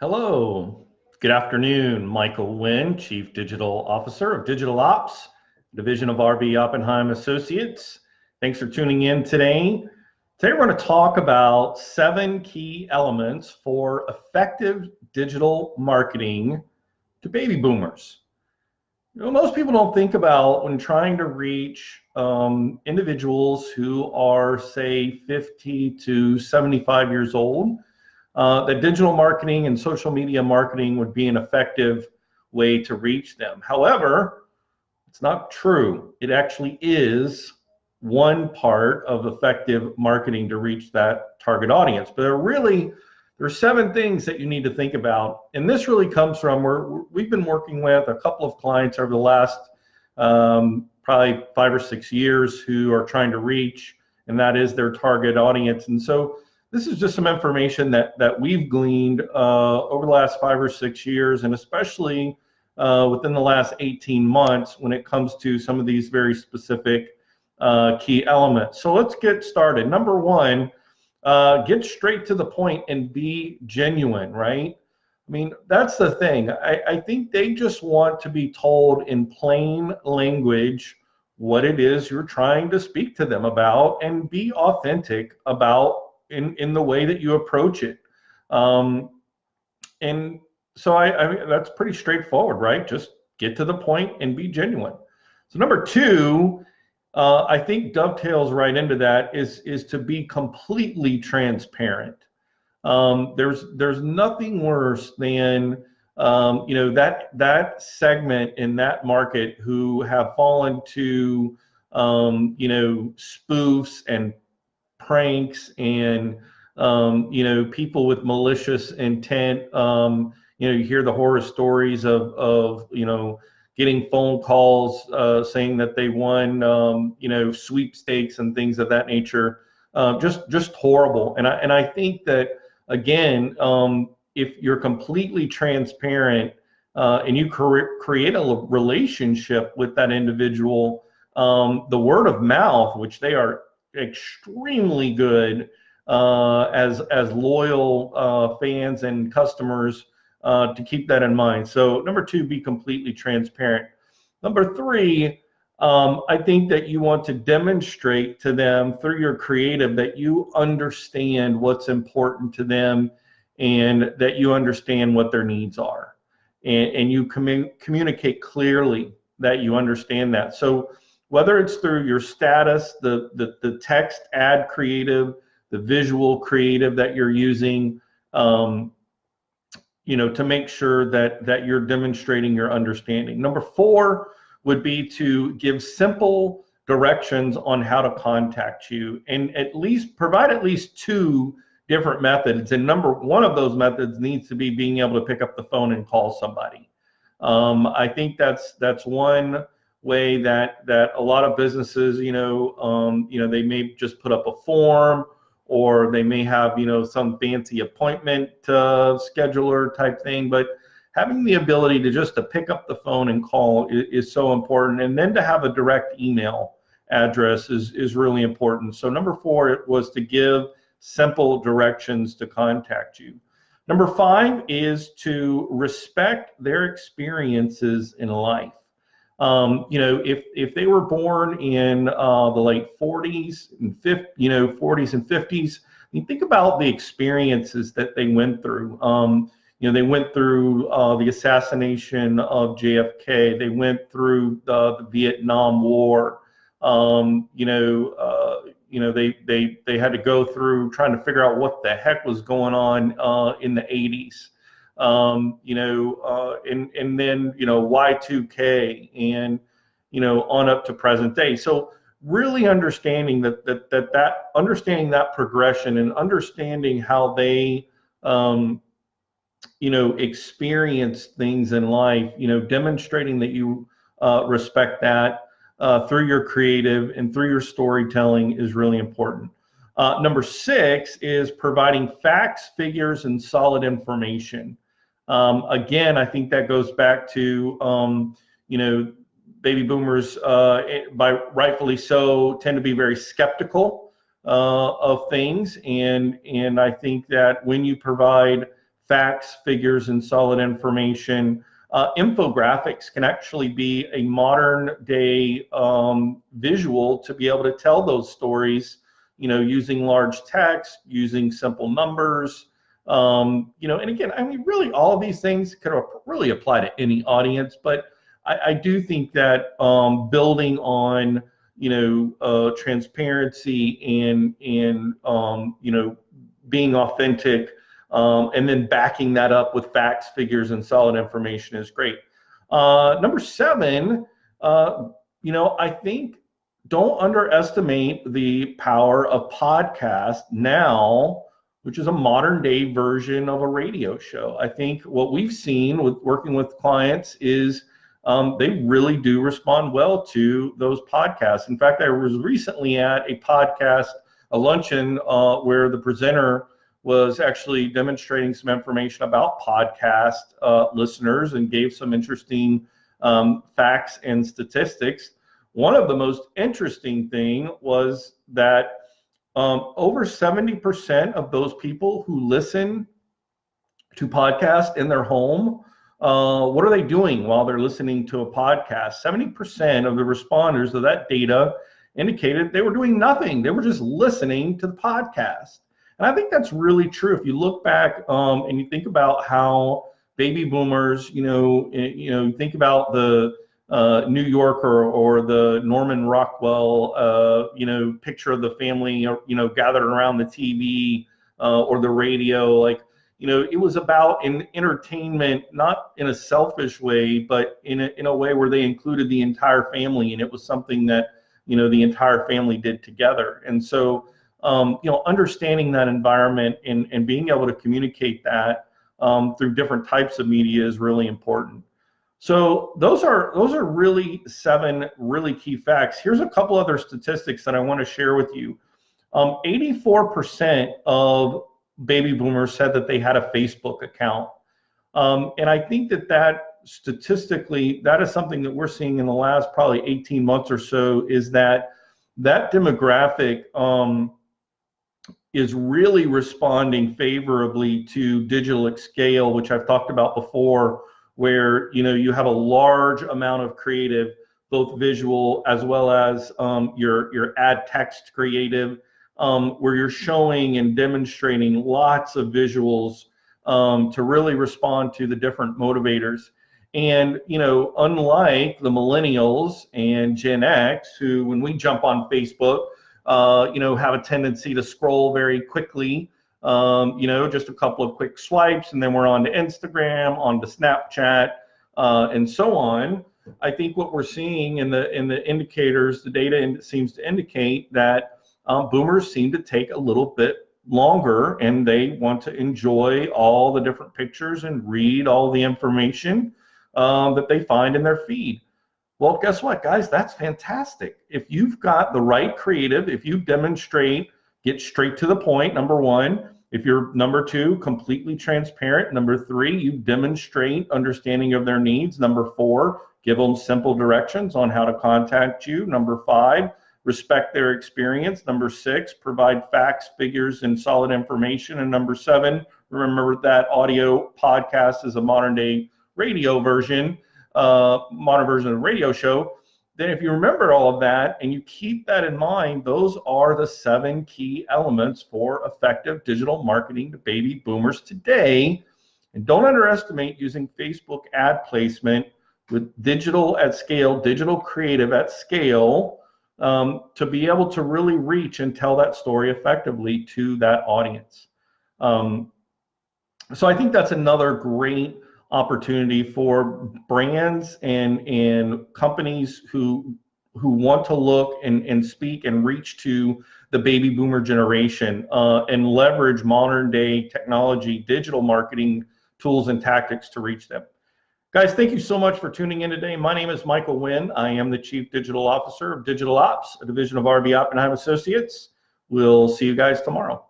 Hello, good afternoon. Michael Wynn, Chief Digital Officer of Digital Ops, Division of RB Oppenheim Associates. Thanks for tuning in today. Today we're going to talk about 7 key elements for effective digital marketing to baby boomers. Most people don't think about when trying to reach individuals who are, say, 50 to 75 years old, that digital marketing and social media marketing would be an effective way to reach them. However, it's not true. It actually is one part of effective marketing to reach that target audience. But there are 7 things that you need to think about. And this really comes from we've been working with a couple of clients over the last probably 5 or 6 years who are trying to reach, and that is their target audience. And so this is just some information that we've gleaned over the last 5 or 6 years, and especially within the last 18 months when it comes to some of these very specific key elements. So let's get started. Number 1, get straight to the point and be genuine, right? I mean, that's the thing. I think they just want to be told in plain language what it is you're trying to speak to them about, and be authentic about in the way that you approach it. And so I mean, that's pretty straightforward, right? Just get to the point and be genuine. So number 2, I think dovetails right into that is to be completely transparent. There's nothing worse than that segment in that market who have fallen to spoofs and pranks and people with malicious intent. You hear the horror stories of getting phone calls saying that they won sweepstakes and things of that nature. Just horrible. And I think that, again, if you're completely transparent and you create a relationship with that individual, the word of mouth, which they are extremely good as loyal fans and customers, to keep that in mind. So number 2, be completely transparent. Number 3, I think that you want to demonstrate to them through your creative that you understand what's important to them and that you understand what their needs are, and you communicate clearly that you understand that. So whether it's through your status, the text ad creative, the visual creative that you're using, to make sure that you're demonstrating your understanding. Number 4 would be to give simple directions on how to contact you, and provide at least 2 different methods. And number 1 of those methods needs to be being able to pick up the phone and call somebody. I think that's one way that a lot of businesses, they may just put up a form, or they may have some fancy appointment scheduler type thing, but having the ability to pick up the phone and call is so important. And then to have a direct email address is really important. So number 4, it was to give simple directions to contact you. Number 5 is to respect their experiences in life. If they were born in the late 40s and 50s, I mean, think about the experiences that they went through. They went through the assassination of JFK. They went through the Vietnam War. They had to go through trying to figure out what the heck was going on in the 80s. And then Y2K, and on up to present day. So really understanding understanding that progression, and understanding how they experience things in life, demonstrating that you respect that through your creative and through your storytelling is really important. Number 6 is providing facts, figures, and solid information. Again, I think that goes back to, baby boomers, rightfully so, tend to be very skeptical of things. And I think that when you provide facts, figures, and solid information. Infographics can actually be a modern day visual to be able to tell those stories, using large text, using simple numbers, and again, I mean, really all of these things could really apply to any audience, but I do think that building on, transparency and being authentic, and then backing that up with facts, figures, and solid information is great. Number 7, I think don't underestimate the power of podcast now, which is a modern day version of a radio show. I think what we've seen with working with clients is they really do respond well to those podcasts. In fact, I was recently at a luncheon where the presenter was actually demonstrating some information about podcast listeners and gave some interesting facts and statistics. One of the most interesting thing was that over 70% of those people who listen to podcasts in their home, what are they doing while they're listening to a podcast? 70% of the responders of that data indicated they were doing nothing. They were just listening to the podcast. And I think that's really true. If you look back and you think about how baby boomers, you think about the New Yorker or the Norman Rockwell, picture of the family, gathered around the TV or the radio. It was about entertainment, not in a selfish way, but in a way where they included the entire family, and it was something that, the entire family did together. And so, understanding that environment and being able to communicate that through different types of media is really important. So those are really 7 really key facts. Here's a couple other statistics that I want to share with you. 84% of baby boomers said that they had a Facebook account. And I think that statistically, that is something that we're seeing in the last probably 18 months or so, is that demographic is really responding favorably to digital at scale, which I've talked about before, where you have a large amount of creative, both visual as well as your ad text creative, where you're showing and demonstrating lots of visuals to really respond to the different motivators. And unlike the millennials and Gen X, who when we jump on Facebook, have a tendency to scroll very quickly. Just a couple of quick swipes, and then we're on to Instagram, on to Snapchat, and so on. I think what we're seeing in the indicators, the data seems to indicate that boomers seem to take a little bit longer, and they want to enjoy all the different pictures and read all the information that they find in their feed. Well, guess what, guys? That's fantastic. If you've got the right creative, if you demonstrate, get straight to the point, number 1. If you're, number 2, completely transparent. Number 3, you demonstrate understanding of their needs. Number 4, give them simple directions on how to contact you. Number 5, respect their experience. Number 6, provide facts, figures, and solid information. And number 7, remember that audio podcast is a modern day radio version, modern version of the radio show. Then if you remember all of that and you keep that in mind, those are the 7 key elements for effective digital marketing to baby boomers today. And don't underestimate using Facebook ad placement with digital at scale, digital creative at scale, to be able to really reach and tell that story effectively to that audience. So I think that's another great opportunity for brands and companies who want to look and speak and reach to the baby boomer generation and leverage modern day technology, digital marketing tools and tactics to reach them. Guys, thank you so much for tuning in today. My name is Michael Wynn. I am the Chief Digital Officer of Digital Ops, a division of RB Oppenheim Associates. We'll see you guys tomorrow.